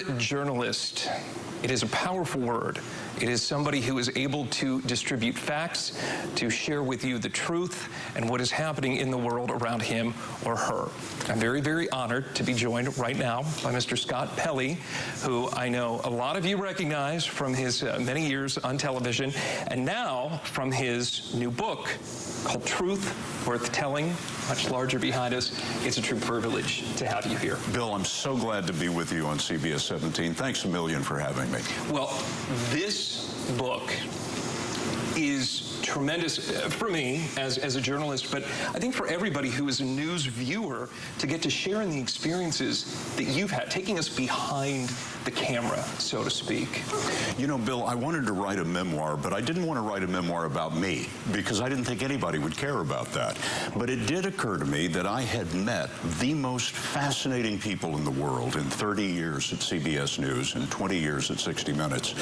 word journalist, it is a powerful word. It is somebody who is able to distribute facts, to share with you the truth and what is happening in the world around him or her. I'm very, very honored to be joined right now by Mr. Scott Pelley, who I know a lot of you recognize from his many years on television, and now from his new book called Truth Worth Telling, much larger behind us. It's a true privilege to have you here. Bill, I'm so glad to be with you on CBS 17. Thanks a million for having me. Well, this book is tremendous for me as a journalist, but I think for everybody who is a news viewer to get to share in the experiences that you've had, taking us behind the camera, so to speak. You know, Bill, I wanted to write a memoir, but I didn't want to write a memoir about me because I didn't think anybody would care about that. But it did occur to me that I had met the most fascinating people in the world in 30 years at CBS News and 20 years at 60 Minutes,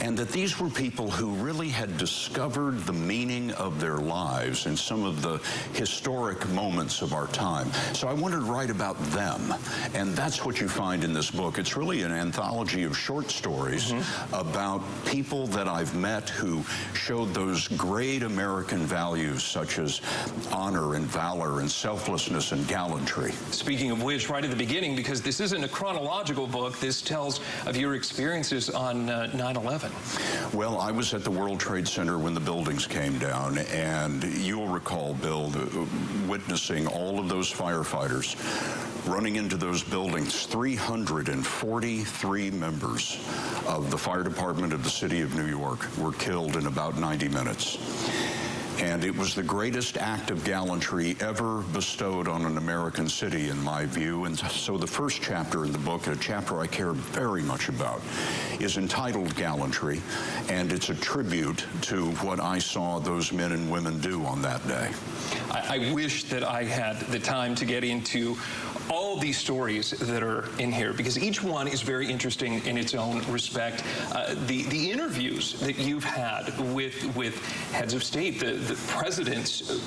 and that these were people who really had discovered the meaning of their lives in some of the historic moments of our time. So I wanted to write about them, and that's what you find in this book. It's really an anthology of short stories about people that I've met who showed those great American values such as honor and valor and selflessness and gallantry. Speaking of which, right at the beginning, because this isn't a chronological book, this tells of your experiences on 9/11. Well, I was at the World Trade Center when the buildings came down, and you'll recall, Bill, witnessing all of those firefighters running into those buildings. 343 members of the fire department of the city of New York were killed in about 90 minutes. And it was the greatest act of gallantry ever bestowed on an American city, in my view. And so the first chapter in the book, a chapter I care very much about, is entitled Gallantry, and it's a tribute to what I saw those men and women do on that day. I wish that I had the time to get into all these stories that are in here, because each one is very interesting in its own respect. The interviews that you've had with heads of state, the presidents,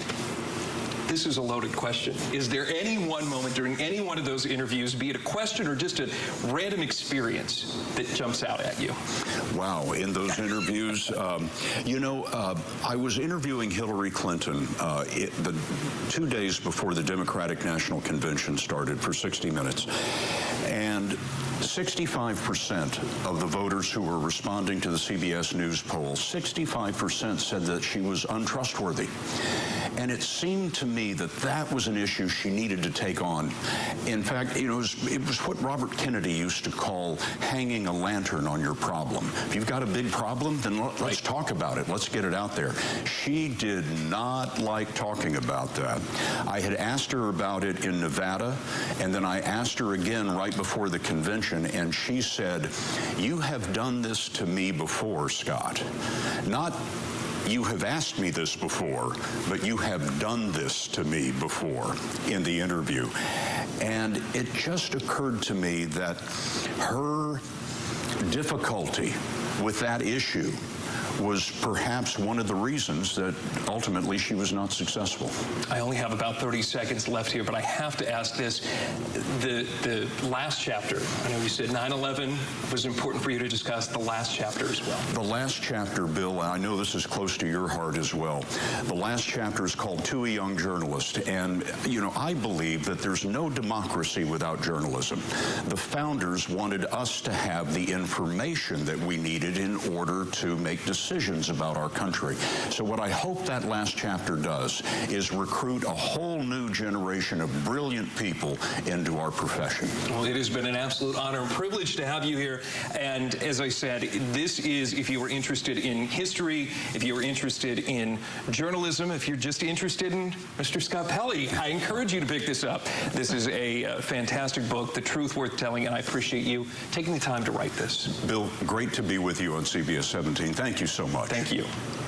this is a loaded question. Is there any one moment during any one of those interviews, be it a question or just a random experience, that jumps out at you? Wow, in those interviews, I was interviewing Hillary Clinton the 2 days before the Democratic National Convention started for 60 Minutes. And 65% of the voters who were responding to the CBS News poll, 65% said that she was untrustworthy. And it seemed to me that that was an issue she needed to take on. In fact, it was what Robert Kennedy used to call hanging a lantern on your problem. If you've got a big problem, then let's talk about it. Let's get it out there. She did not like talking about that. I had asked her about it in Nevada, and then I asked her again right before the convention, and she said, "You have done this to me before, Scott. Not you have asked me this before, but you have done this to me before," in the interview. And it just occurred to me that her difficulty with that issue was perhaps one of the reasons that ultimately she was not successful. I only have about 30 seconds left here, but I have to ask this. The last chapter, I know you said 9/11 was important for you to discuss the last chapter as well. The last chapter, Bill, I know this is close to your heart as well. The last chapter is called To a Young Journalist. And, I believe that there's no democracy without journalism. The founders wanted us to have the information that we needed in order to make decisions about our country. So what I hope that last chapter does is recruit a whole new generation of brilliant people into our profession. Well, it has been an absolute honor and privilege to have you here. And as I said, this is, if you were interested in history, if you were interested in journalism, if you're just interested in Mr. Scott Pelley, I encourage you to pick this up. This is a fantastic book, The Truth Worth Telling, and I appreciate you taking the time to write this. Bill, great to be with you on CBS 17. Thank you so much. Thank you.